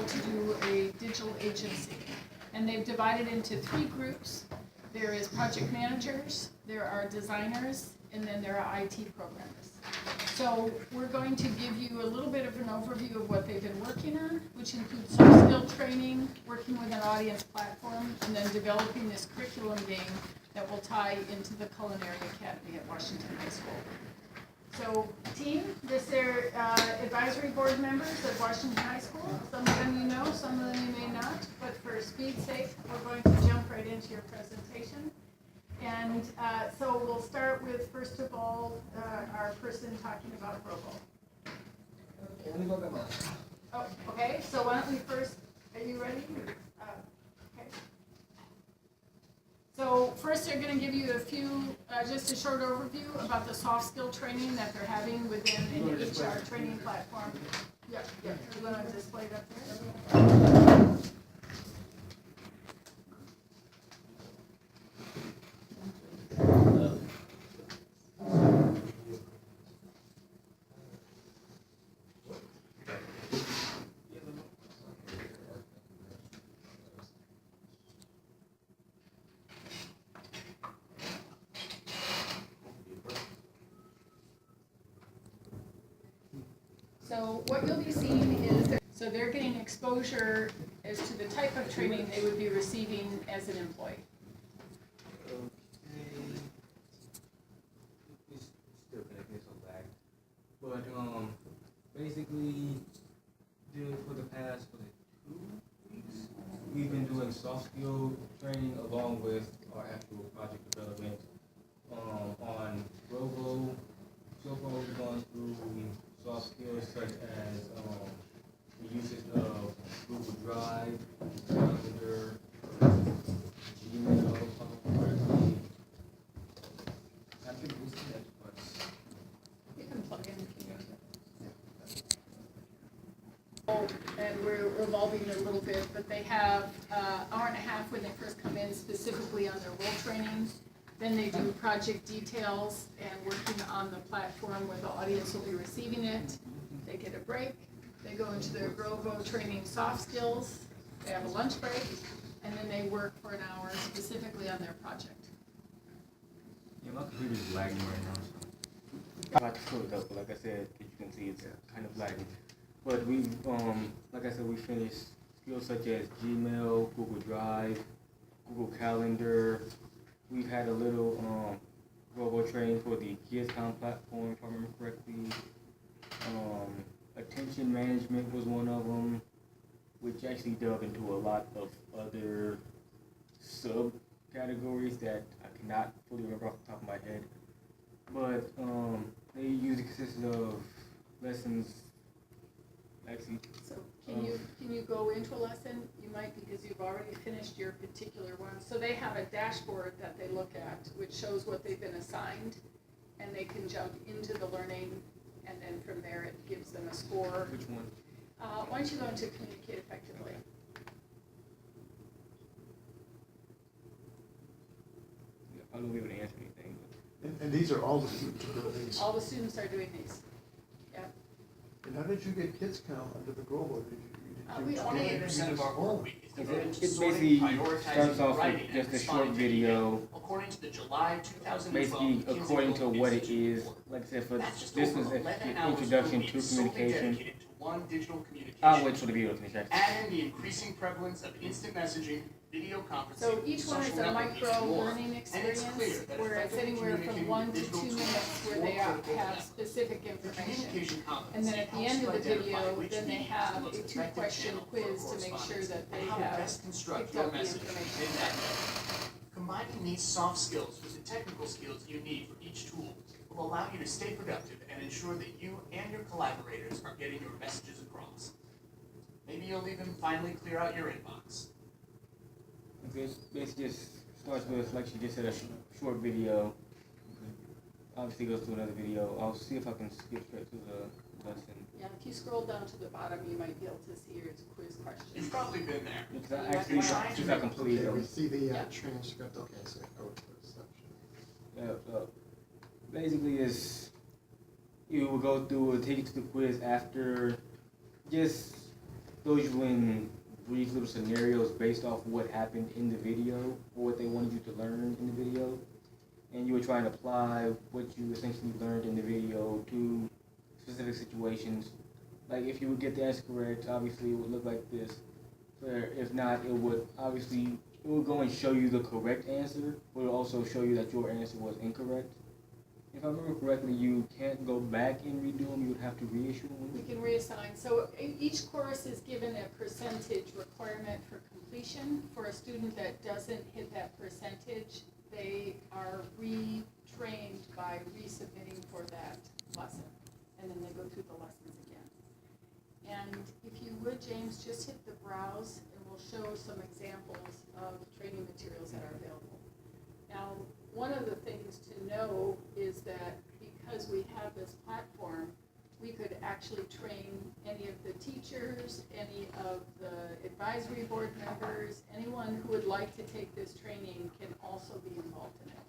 to do a digital agency. And they've divided into 3 groups. There is project managers, there are designers, and then there are IT programmers. So we're going to give you a little bit of an overview of what they've been working on, which includes soft skill training, working with an audience platform, and then developing this curriculum game that will tie into the Culinary Academy at Washington High School. So team, this are advisory board members at Washington High School. Some of them you know, some of them you may not, but for speed's sake, we're going to jump right into your presentation. And so we'll start with, first of all, our person talking about Robo. Oh, okay, so why don't we first, are you ready? Okay. So first they're going to give you a few, just a short overview about the soft skill training that they're having within an HR training platform. Yep, we're going to display it up there. So what you'll be seeing is, so they're getting exposure as to the type of training they would be receiving as an employee. It's still connecting so back. But basically, for the past 2 weeks, we've been doing soft skill training along with our actual project development on Robo. So far, we've gone through soft skills such as the usage of Google Drive, Calendar, email, I think we'll see that twice. You can plug in if you want to. And we're revolving it a little bit, but they have an hour and a half when they first come in specifically on their role training. Then they do project details and working on the platform where the audience will be receiving it. They get a break. They go into their Grovo training soft skills. They have a lunch break, and then they work for an hour specifically on their project. Yeah, my computer's lagging right now. So. I like to fill it up, but like I said, as you can see, it's kind of lagging. But we, like I said, we finished skills such as Gmail, Google Drive, Google Calendar. We've had a little Robo training for the KidsCom platform, if I remember correctly. Attention management was one of them, which actually delved into a lot of other subcategories that I cannot fully remember off the top of my head. But they usually consisted of lessons. Actually, so can you go into a lesson? You might, because you've already finished your particular one. So they have a dashboard that they look at, which shows what they've been assigned, and they can jump into the learning, and then from there it gives them a score. Which one? Why don't you go into communicate effectively? Yeah, I don't be able to answer anything. And these are all the students are doing these. All the students are doing these. Yep. And how did you get kids count under the Grovo? We only 28% of our work week is devoted to It sorting, basically prioritizing, starts off with writing, and just a short responding to video, email, according to the July 2012 basically McKinsey according to Global what it Institute is. report. Like I said, for That's just this over was 11 an hours introduction per to week solely communication. dedicated to one digital communication. I'll wait for the video to finish actually. Add in the increasing prevalence of instant messaging, video conferencing, So each one is social a networking, micro and more. learning And it's clear experience that where it's effective anywhere from communicating 1 to digital 2 tools minutes where more they critical have than ever. specific The information. communication And then at the end of the competency helps you video, identify which then they means have the a most effective 2-question channel for quiz to make sure correspondence, that they and how to have best construct picked your up the message information. in that way. Combining these soft skills with the technical skills you need for each tool will allow you to stay productive and ensure that you and your collaborators are getting your messages across. Maybe you'll even finally clear out your inbox. It basically just starts with, like she just said, a short video. Obviously goes to another video. I'll see if I can skip straight to the lesson. Yeah, if you scroll down to the bottom, you might be able to see your quiz questions. You've probably been there. Because I actually, since I completed Okay, we them. see the Yeah. transcript. Okay, so go to the section. Basically is you will go through and take you to the quiz after just throws you in brief little scenarios based off what happened in the video or what they wanted you to learn in the video. And you would try and apply what you essentially learned in the video to specific situations. Like if you would get the answer correct, obviously it would look like this. If not, it would go and show you the correct answer, but it would also show you that your answer was incorrect. If I remember correctly, you can't go back and redo them, you would have to reissue them. We can reassign. So each course is given a percentage requirement for completion. For a student that doesn't hit that percentage, they are retrained by resubmitting for that lesson. And then they go through the lessons again. And if you would, James, just hit the browse and we'll show some examples of training materials that are available. Now, one of the things to know is that because we have this platform, we could actually train any of the teachers, any of the advisory board members, anyone who would like to take this training can also be involved in it.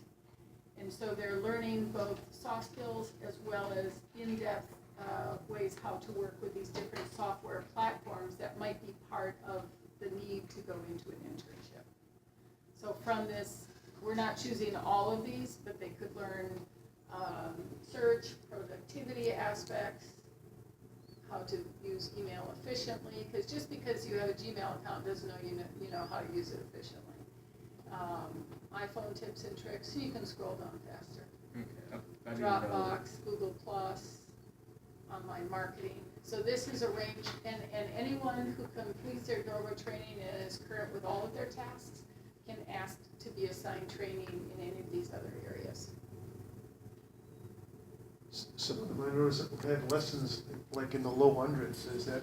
And so they're learning both soft skills as well as in-depth ways how to work with these different software platforms that might be part of the need to go into an internship. So from this, we're not choosing all of these, but they could learn search, productivity aspects, how to use email efficiently, because just because you have a Gmail account doesn't know you know how to use it efficiently. iPhone tips and tricks, so you can scroll down faster. Okay. Dropbox, Google Plus, online marketing. So this is arranged, and anyone who completes their Dover training and is current with all of their tasks can ask to be assigned training in any of these other areas. Some of them I noticed that had lessons like in the low hundreds. Is that,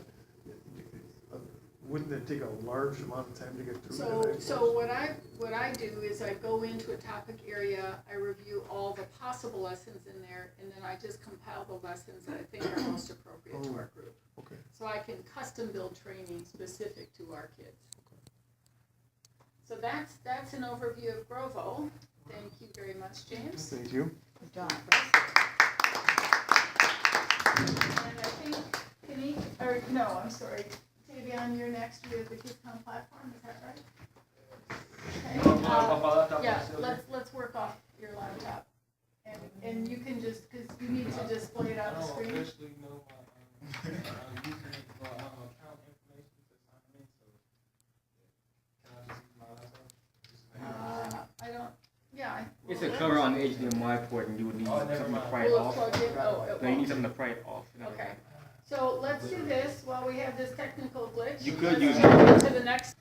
wouldn't that take a large amount of time to get through that? So what I do is I go into a topic area, I review all the possible lessons in there, and then I just compile the lessons that I think are most appropriate to our group. Okay. So I can custom build training specific to our kids. So that's an overview of Grovo. Thank you very much, James. Thank you. Good job. And I think Tavion, you're next with the KidsCom platform, is that right? Okay. Yeah, let's work off your laptop. And you can just, because you need to display it on the screen. I don't officially know my username for account information to sign in, so can I just use my laptop? I don't, yeah. It's a cover on the HDMI port, and you would need something to pry it Will it off. plug in? Oh, it No, you need won't. something to pry it off. Okay. So let's do this while we have this technical glitch. You could Let's use jump it. into the next.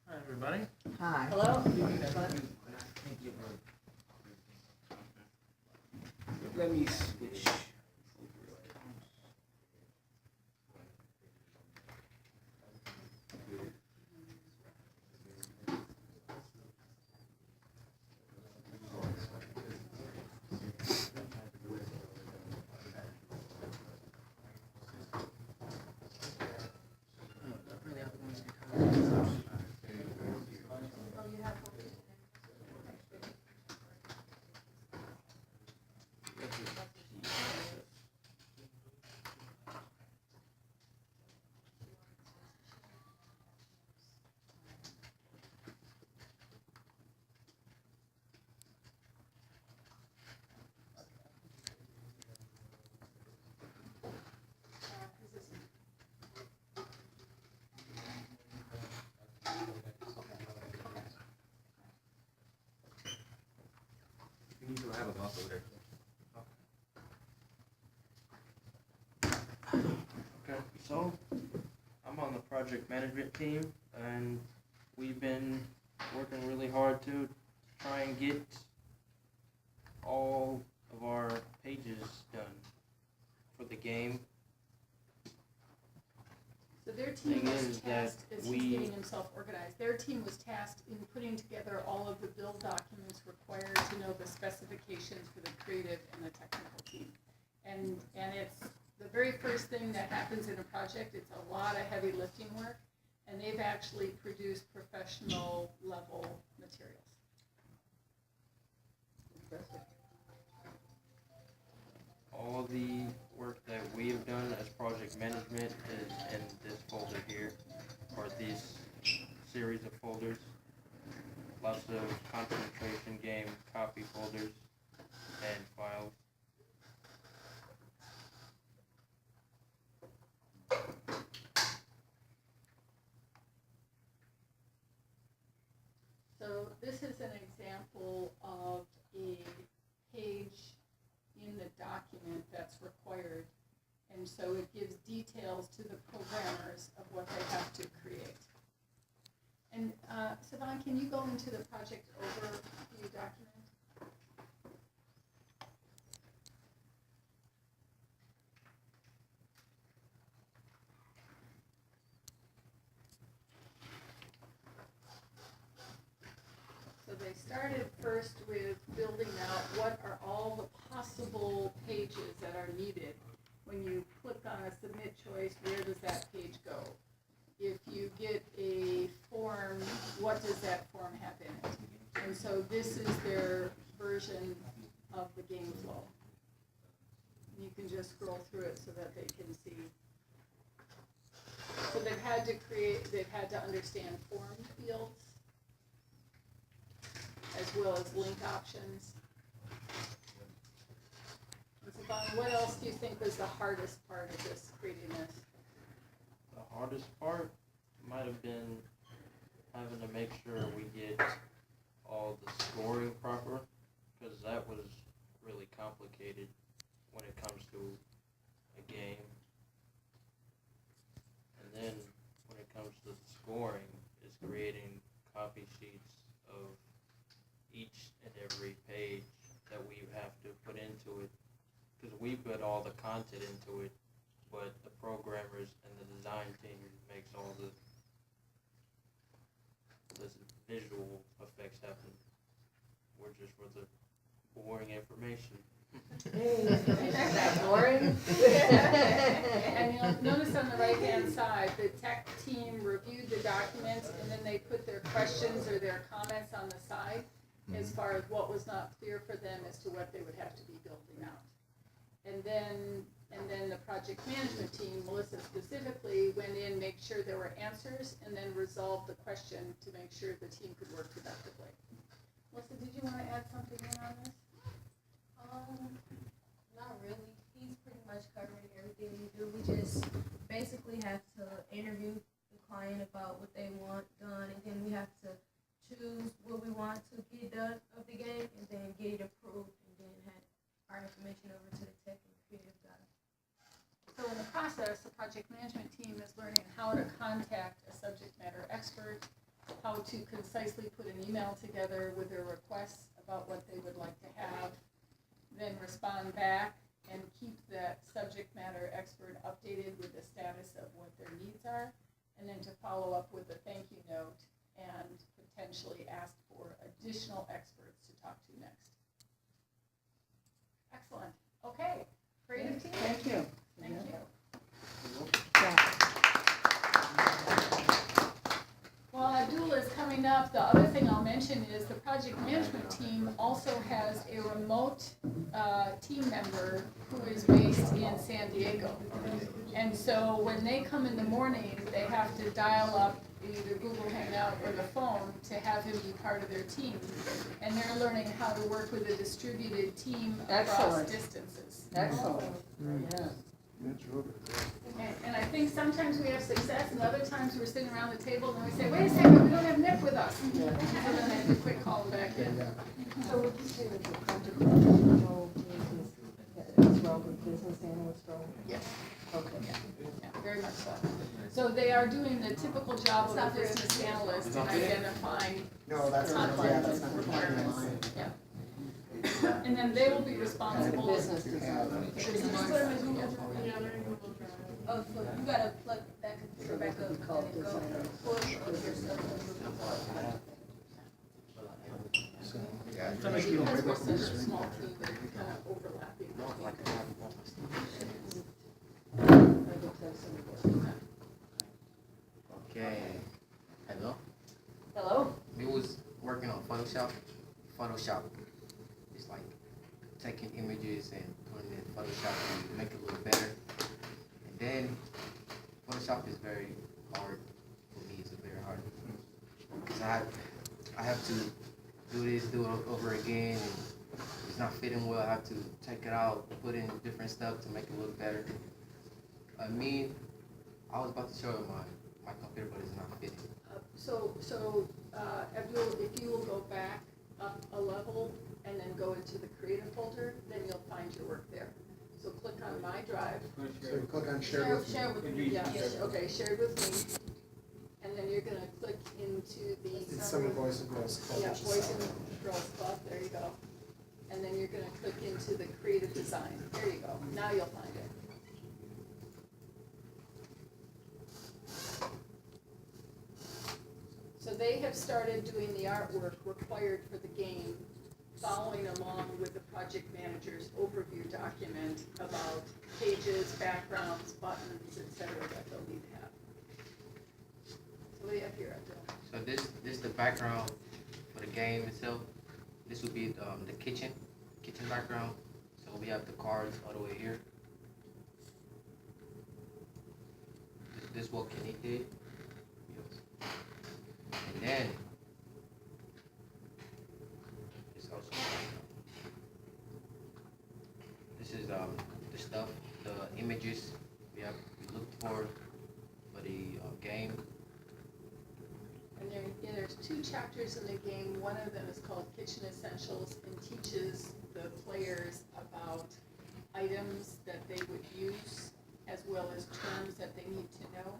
Hi, everybody. Hi. Hello? Let me switch. Oh, you have one. Is this- You need to have a mouse over there. Okay, so I'm on the project management team, and we've been working really hard to try and get all of our pages done for the game. So their team Thing was is that tasked, as he's we- getting himself organized, their team was tasked in putting together all of the build documents required to know the specifications for the creative and the technical team. And it's the very first thing that happens in a project, it's a lot of heavy lifting work, and they've actually produced professional level materials. the work that we have done as project management is in this folder here, or these series of folders. Lots of concentration game copy folders and files. So this is an example of a page in the document that's required. And so it gives details to the programmers of what they have to create. And Siobhan, can you go into the project overview document? So they started first with building out what are all the possible pages that are needed. When you click on a submit choice, where does that page go? If you get a form, what does that form have in it? And so this is their version of the game flow. You can just scroll through it so that they can see. So they've had to understand form fields, as well as link options. And so, Bon, what else do you think was the hardest part of this, creating this? The hardest part might have been having to make sure we get all the scoring proper, because that was really complicated when it comes to a game. And then when it comes to the scoring, is creating copy sheets of each and every page that we have to put into it, because we put all the content into it, but the programmers and the design team makes all the visual effects happen. We're just for the boring information. That's boring. And you'll notice on the right-hand side, the tech team reviewed the documents, and then they put their questions or their comments on the side as far as what was not clear for them as to what they would have to be building out. And then the project management team, Melissa specifically, went in, make sure there were answers, and then resolved the question to make sure the team could work productively. Melissa, did you want to add something in on this? Not really. He's pretty much covering everything we do. We just basically have to interview the client about what they want done, and then we have to choose what we want to get done of the game, and then get it approved, and then have our information over to the tech and creative guy. So in the process, the project management team is learning how to contact a subject matter expert, how to concisely put an email together with their requests about what they would like to have, then respond back and keep that subject matter expert updated with the status of what their needs are, and then to follow up with a thank you note and potentially ask for additional experts to talk to next. Excellent. Okay. Creative team. Thank you. Thank you. While Abdul is coming up, the other thing I'll mention is the project management team also has a remote team member who is based in San Diego. And so when they come in the morning, they have to dial up either Google Hangout or the phone to have him be part of their team. And they're learning how to work with a distributed team across Excellent. distances. Excellent. Yeah. That's real good. And I think sometimes we have success, and other times we're sitting around the table and we say, wait a second, we don't have Nick with us. So then they have to quick call him back in. So would you say that the project management role is as well with business analyst role? Yes. Okay. Yeah, very much so. So they are doing the typical job of a business analyst in identifying content requirements. Yeah. And then they will be responsible. Business design. Oh, so you gotta plug that computer back up and Called then go designer. push or your stuff. Because we're such a small team, that we kind of overlapping. Okay. Hello. Hello? We was working on Photoshop. Photoshop is like taking images and putting it in Photoshop to make it look better. And then Photoshop is very hard for me. It's very hard because I have to do this, do it over again. And it's not fitting well. I have to take it out, put in different stuff to make it look better. I mean, I was about to show you my computer, but it's not fitting. Abdul, if you will go back up a level and then go into the creative folder, then you'll find your work there. So click on my drive. So you click on share with me. Share with me, yeah, okay, shared with me. And then you're gonna click into the. It's Summer Boys and Girls Club. Yeah, which is Boys solid. and Girls Club, there you go. And then you're gonna click into the creative design, there you go, now you'll find it. So they have started doing the artwork required for the game, following along with the project manager's overview document about pages, backgrounds, buttons, etc. that they'll need to have. So what do you have here, Abdul? So this is the background for the game itself. This would be the kitchen background. So we have the cards all the way here. This is what Kenny did. Yes. And then this also this is the stuff, the images we looked for the game. And there's 2 chapters in the game. One of them is called Kitchen Essentials and teaches the players about items that they would use as well as terms that they need to know.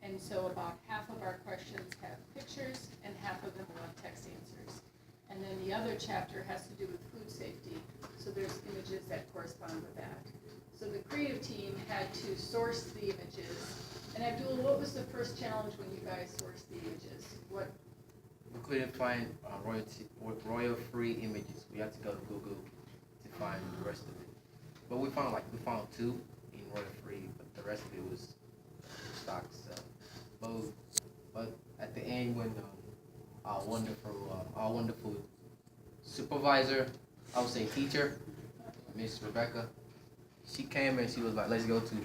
And so about half of our questions have pictures and half of them will have text answers. And then the other chapter has to do with food safety. So there's images that correspond with that. So the creative team had to source the images. And Abdul, what was the first challenge when you guys sourced the images? What? We couldn't find royal-free images. We had to go to Google to find the rest of it. But we found 2 in royal-free, but the rest of it was stock. So, but at the end, when our wonderful supervisor, I would say teacher, Miss Rebecca, she came and she was like, "Let's go to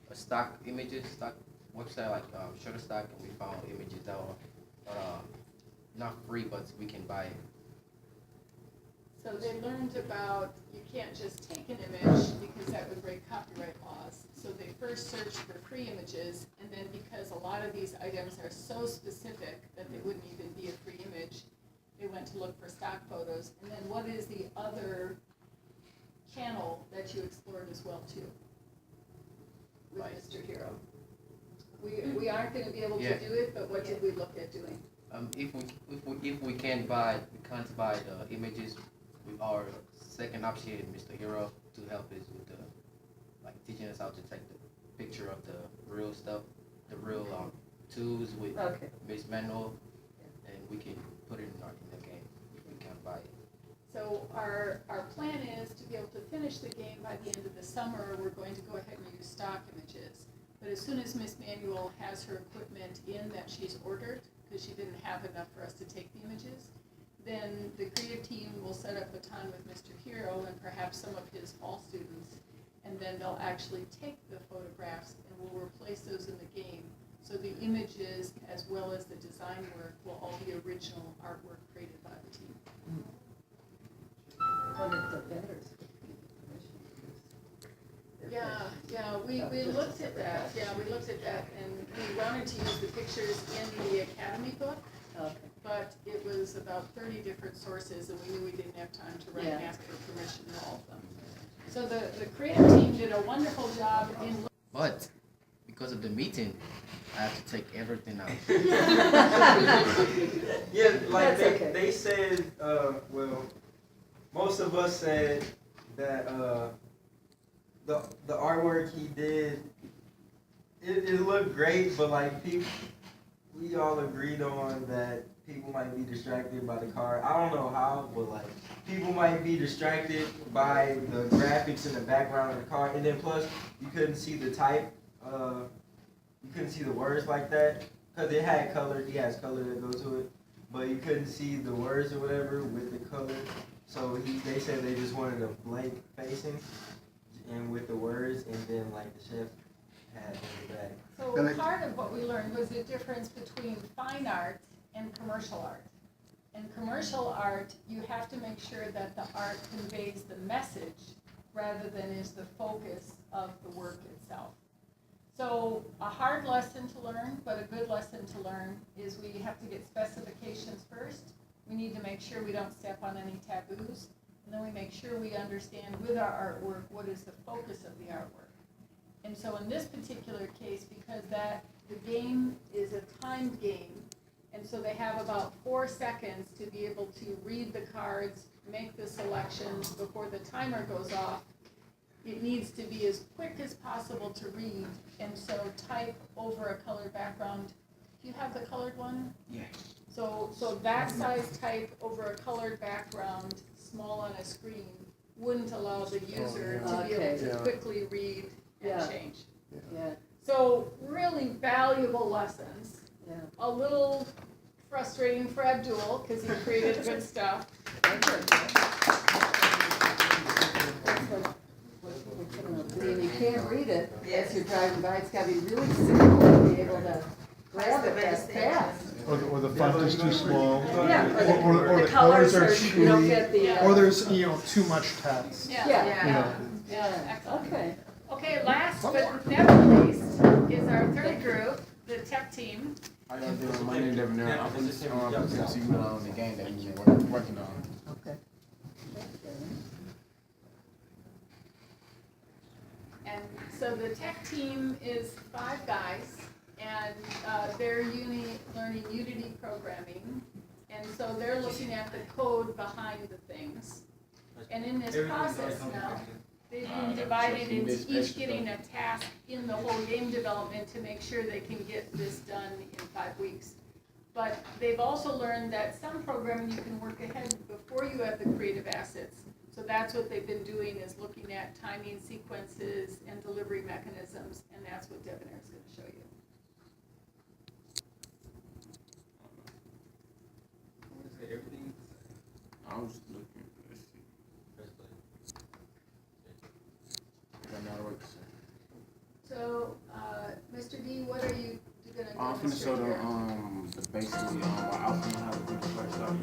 a stock website like Shutterstock," and we found images that were not free, but we can buy it. So they learned about you can't just take an image because that would break copyright laws. So they first searched for free images, and then because a lot of these items are so specific that they wouldn't even be a free image, they went to look for stock photos. And then what is the other channel that you explored as well too with Mr. Hero? We aren't going to be able to do it, but what did we look at doing? If we can't buy the images, our second option, Mr. Hero, to help us with teaching us how to take the picture of the real stuff, the real tools with Miss Manual, and we can put it in the game if we can't buy it. So our plan is to be able to finish the game by the end of the summer. We're going to go ahead and use stock images. But as soon as Miss Manual has her equipment in that she's ordered, because she didn't have enough for us to take the images, then the creative team will set up a time with Mr. Hero and perhaps some of his fall students, and then they'll actually take the photographs and we'll replace those in the game. So the images as well as the design work will all be original artwork created by the team. But it's a better. Yeah, we looked at that, and we wanted to use the pictures in the Academy book, but it was about 30 different sources, and we knew we didn't have time to write and ask for permission in all of them. So the creative team did a wonderful job in. But because of the meeting, I have to take everything out. Yeah, like That's okay. they said, most of us said that the artwork he did, it looked great, but we all agreed on that people might be distracted by the car. I don't know how, but people might be distracted by the graphics in the background of the car, and then plus you couldn't see the type, you couldn't see the words like that, because it had color, he has color that goes to it, but you couldn't see the words or whatever with the color. So they said they just wanted a blank facing and with the words, and then like the chef had on the back. So part of what we learned was the difference between fine art and commercial art. In commercial art, you have to make sure that the art conveys the message rather than is the focus of the work itself. So a hard lesson to learn, but a good lesson to learn, is we have to get specifications first. We need to make sure we don't step on any taboos. And then we make sure we understand with our artwork what is the focus of the artwork. And so in this particular case, because the game is a timed game, and so they have about 4 seconds to be able to read the cards, make the selections before the timer goes off. It needs to be as quick as possible to read, and so type over a colored background. Do you have the colored one? Yeah. So that size type over a colored background, small on a screen, wouldn't allow the user to be able to Yeah. quickly read and Yeah. change. Yeah, So really valuable lessons. yeah. A little frustrating for Abdul, because he created good stuff. That's what people tell me. And you can't read it as you're driving by, it's gotta be really simple to be able to grab it that fast. Or the font is too small. Yeah, Or the the colors are you don't chewy. get the. Or there's, too much text. Yeah. Yeah, Excellent. okay. Okay, last but never least is our third group, the tech team. How y'all doing? My name is Devin Earl. I'm from presenting you the game that we've been working on. Okay. And so the tech team is 5 guys, and they're learning Unity programming. And so they're looking at the code behind the things. And in this process now, they've been divided into each getting a task in the whole game development to make sure they can get this done in 5 weeks. But they've also learned that some programming you can work ahead before you have the creative assets. So that's what they've been doing, is looking at timing sequences and delivery mechanisms, and that's what Debonair is going to show you. Everything. I was looking, let's see. Got another work to say. So, Mr. D, what are you going to I'm finna show demonstrate the basically what outfit how to put the first out.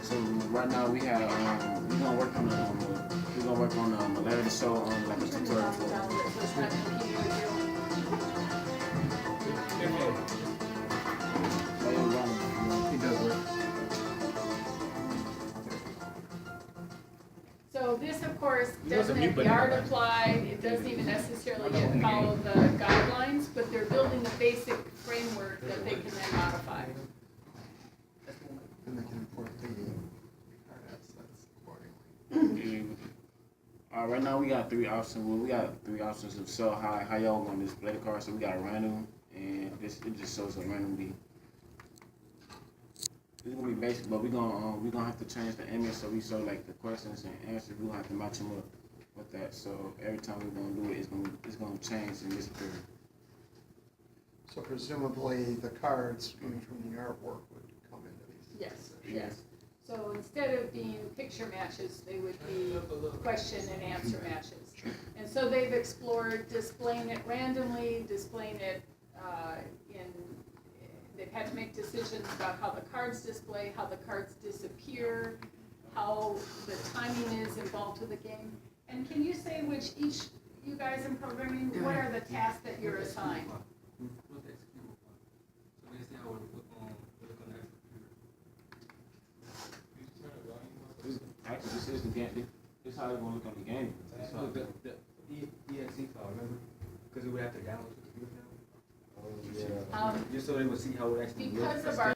So right now we have we're gonna work on a malaria show on like a tutorial for. He does work. So this, of course, You want some doesn't new have the banana art bread? applied, it doesn't even necessarily yet follow the guidelines, but they're building the basic framework that they can then modify. And they can report the right now we got 3 options. Well, we got 3 options of show how y'all gonna display the card. So we got random, and it just shows up randomly. It's gonna be basic, but we're gonna have to change the image so we show like the questions and answers. We're gonna have to match them up with that. So every time we're gonna do it, it's gonna change and disappear. So presumably the cards coming from the artwork would come into these. Yes, yes. So instead of being picture matches, they would be question and answer matches. And so they've explored displaying it randomly, displaying it they've had to make decisions about how the cards display, how the cards disappear, how the timing is involved with the game. And can you say which you guys in programming, what are the tasks that you're assigned? Actually, this is the game. This is how it's gonna look on the game. The EXE file, remember? Because we would have to download the computer now. Just so they would see how it actually looks. Because of our